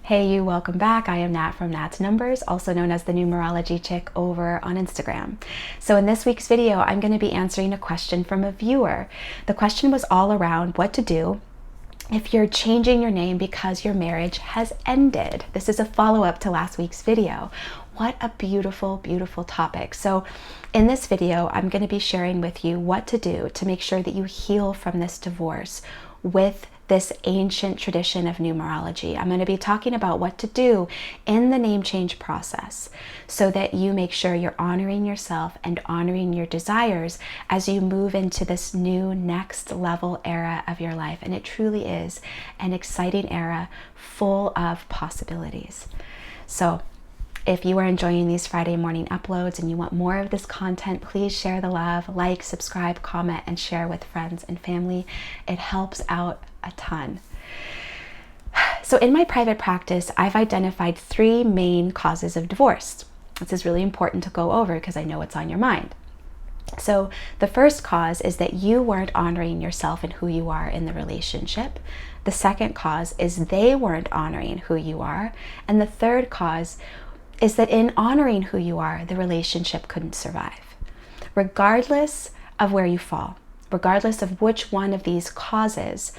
Hey you, welcome back. I am Nat from Nat's Numbers, also known as the Numerology Chick over on Instagram. So in this week's video, I'm going to be answering a question from a viewer. The question was all around what to do if you're changing your name because your marriage has ended. This is a follow-up to last week's video. What a beautiful, beautiful topic. So in this video, I'm going to be sharing with you what to do to make sure that you heal from this divorce with this ancient tradition of numerology. I'm going to be talking about what to do in the name change process so that you make sure you're honoring yourself and honoring your desires as you move into this new next level era of your life. And it truly is an exciting era full of possibilities. So if you are enjoying these Friday morning uploads and you want more of this content, please share the love, like, subscribe, comment, and share with friends and family. It helps out a ton. So in my private practice, I've identified 3 main causes of divorce. This is really important to go over because I know it's on your mind. So the first cause is that you weren't honoring yourself and who you are in the relationship. The second cause is they weren't honoring who you are. And the third cause is that in honoring who you are, the relationship couldn't survive. Regardless of where you fall, regardless of which one of these causes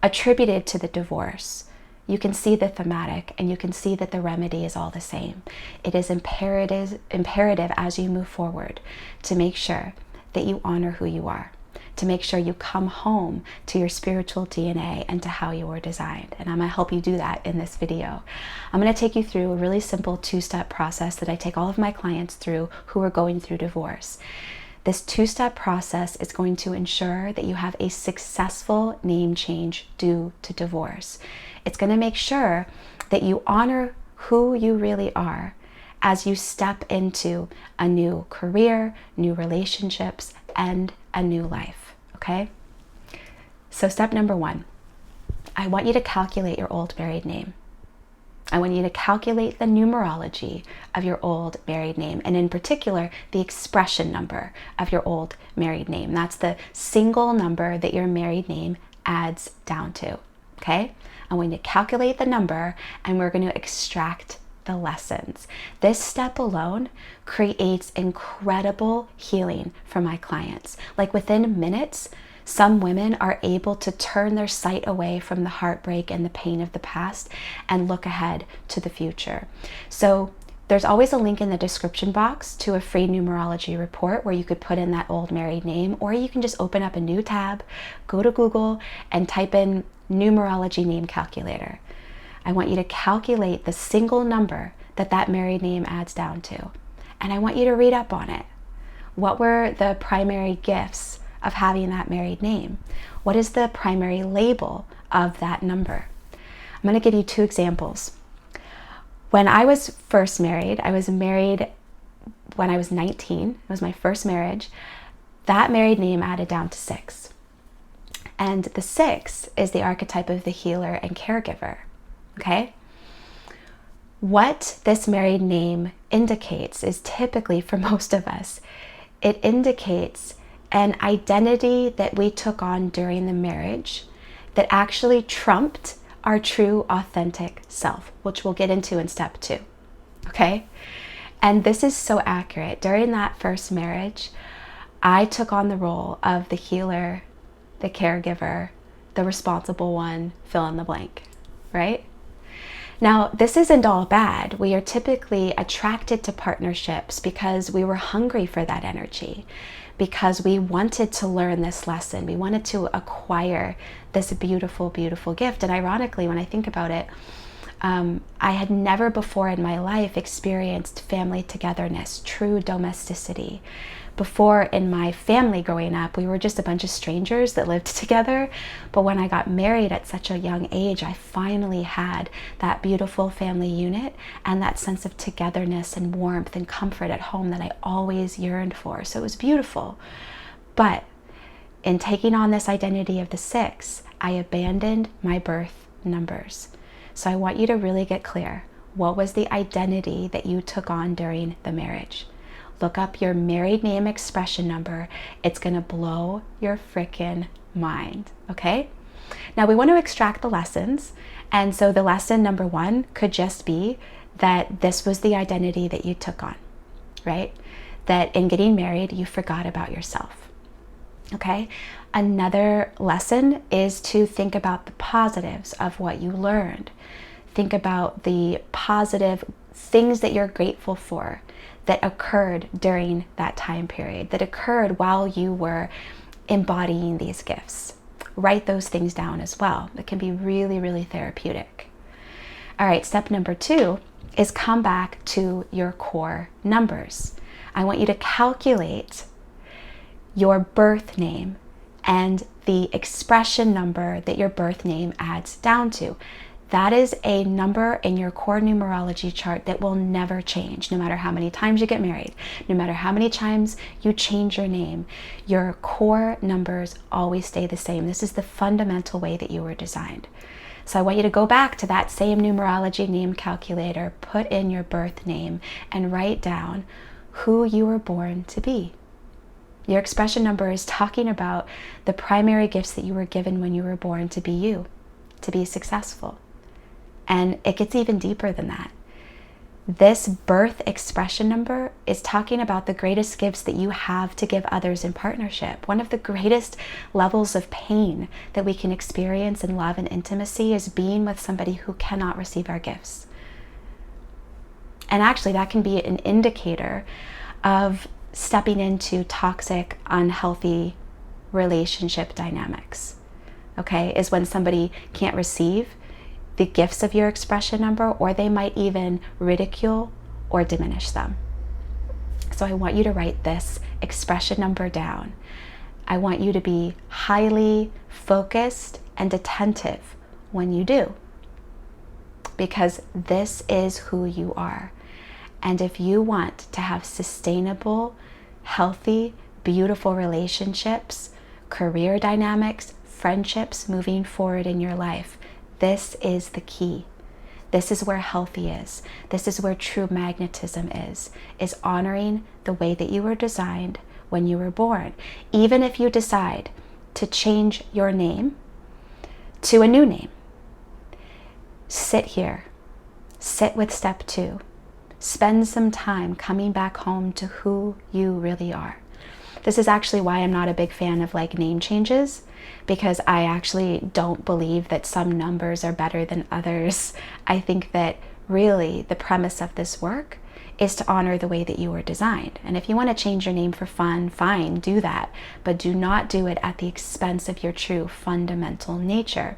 attributed to the divorce, you can see the thematic and you can see that the remedy is all the same. It is imperative as you move forward to make sure that you honor who you are, to make sure you come home to your spiritual DNA and to how you were designed. And I'm going to help you do that in this video. I'm going to take you through a really simple 2-step process that I take all of my clients through who are going through divorce. This 2-step process is going to ensure that you have a successful name change due to divorce. It's going to make sure that you honor who you really are as you step into a new career, new relationships, and a new life, okay? So step number 1, I want you to calculate your old married name. I want you to calculate the numerology of your old married name, and in particular, the expression number of your old married name. That's the single number that your married name adds down to, okay? I want you to calculate the number, and we're going to extract the lessons. This step alone creates incredible healing for my clients. Like within minutes, some women are able to turn their sight away from the heartbreak and the pain of the past and look ahead to the future. So there's always a link in the description box to a free numerology report where you could put in that old married name, or you can just open up a new tab, go to Google and type in numerology name calculator. I want you to calculate the single number that that married name adds down to. And I want you to read up on it. What were the primary gifts of having that married name? What is the primary label of that number? I'm going to give you 2 examples. When I was first married, I was married when I was 19. It was my first marriage. That married name added down to 6. And the 6 is the archetype of the healer and caregiver. Okay? What this married name indicates is typically, for most of us, it indicates an identity that we took on during the marriage that actually trumped our true authentic self, which we'll get into in step 2. Okay? And this is so accurate. During that first marriage, I took on the role of the healer, the caregiver, the responsible one, fill in the blank, right? Now, this isn't all bad. We are typically attracted to partnerships because we were hungry for that energy, because we wanted to learn this lesson. We wanted to acquire this beautiful, beautiful gift. And ironically, when I think about it, I had never before in my life experienced family togetherness, true domesticity. Before, in my family growing up, we were just a bunch of strangers that lived together. But when I got married at such a young age, I finally had that beautiful family unit and that sense of togetherness and warmth and comfort at home that I always yearned for. So it was beautiful. But in taking on this identity of the 6, I abandoned my birth numbers. So I want you to really get clear. What was the identity that you took on during the marriage? Look up your married name expression number. It's going to blow your frickin' mind, okay? Now we want to extract the lessons. And so the lesson number one could just be that this was the identity that you took on, right? That in getting married, you forgot about yourself. Okay? Another lesson is to think about the positives of what you learned. Think about the positive things that you're grateful for that occurred during that time period, that occurred while you were embodying these gifts. Write those things down as well. It can be really, really therapeutic. All right, step number two is come back to your core numbers. I want you to calculate your birth name and the expression number that your birth name adds down to. That is a number in your core numerology chart that will never change, no matter how many times you get married, no matter how many times you change your name. Your core numbers always stay the same. This is the fundamental way that you were designed. So I want you to go back to that same numerology name calculator, put in your birth name, and write down who you were born to be. Your expression number is talking about the primary gifts that you were given when you were born to be you, to be successful. And it gets even deeper than that. This birth expression number is talking about the greatest gifts that you have to give others in partnership. One of the greatest levels of pain that we can experience in love and intimacy is being with somebody who cannot receive our gifts. And actually, that can be an indicator of stepping into toxic, unhealthy relationship dynamics. Okay, is when somebody can't receive the gifts of your expression number, or they might even ridicule or diminish them. So I want you to write this expression number down. I want you to be highly focused and attentive when you do, because this is who you are. And if you want to have sustainable, healthy, beautiful relationships, career dynamics, friendships moving forward in your life, this is the key. This is where healthy is. This is where true magnetism is honoring the way that you were designed when you were born. Even if you decide to change your name to a new name, sit here, sit with step two, spend some time coming back home to who you really are. This is actually why I'm not a big fan of name changes, because I actually don't believe that some numbers are better than others. I think that really the premise of this work is to honor the way that you were designed. And if you want to change your name for fun, fine, do that. But do not do it at the expense of your true fundamental nature.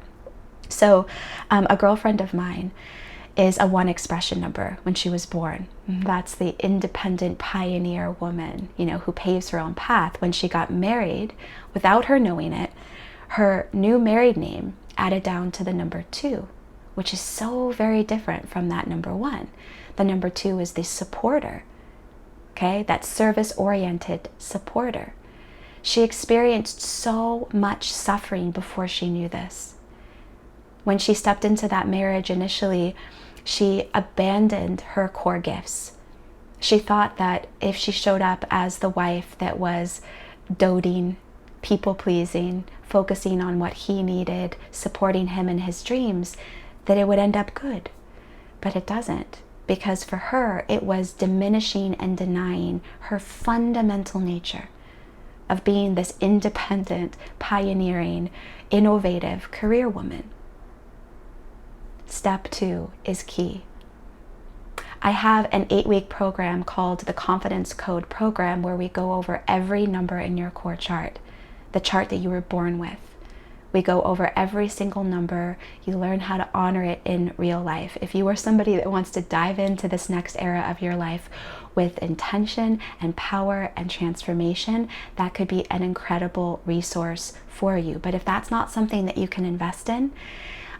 So a girlfriend of mine is a 1 expression number when she was born. That's the independent pioneer woman, who paves her own path. When she got married, without her knowing it, her new married name added down to the number 2, which is so very different from that number 1. The number 2 is the supporter, okay? That service-oriented supporter. She experienced so much suffering before she knew this. When she stepped into that marriage initially, she abandoned her core gifts. She thought that if she showed up as the wife that was doting, people-pleasing, focusing on what he needed, supporting him in his dreams, that it would end up good. But it doesn't, because for her, it was diminishing and denying her fundamental nature of being this independent, pioneering, innovative career woman. Step 2 is key. I have an 8-week program called the Confidence Code Program, where we go over every number in your core chart, the chart that you were born with. We go over every single number. You learn how to honor it in real life. If you are somebody that wants to dive into this next era of your life with intention and power and transformation, that could be an incredible resource for you. But if that's not something that you can invest in,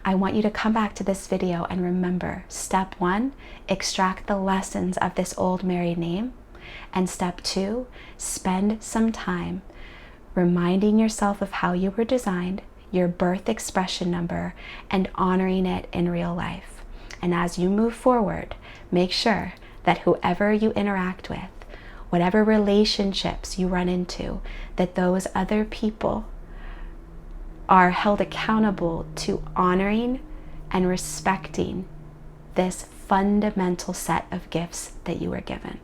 I want you to come back to this video and remember, step 1, extract the lessons of this old married name. And step 2, spend some time reminding yourself of how you were designed, your birth expression number, and honoring it in real life. And as you move forward, make sure that whoever you interact with, whatever relationships you run into, that those other people are held accountable to honoring and respecting this fundamental set of gifts that you were given.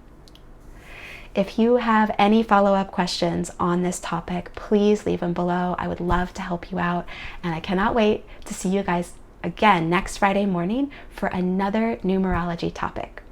If you have any follow-up questions on this topic, please leave them below. I would love to help you out, and I cannot wait to see you guys again next Friday morning for another numerology topic.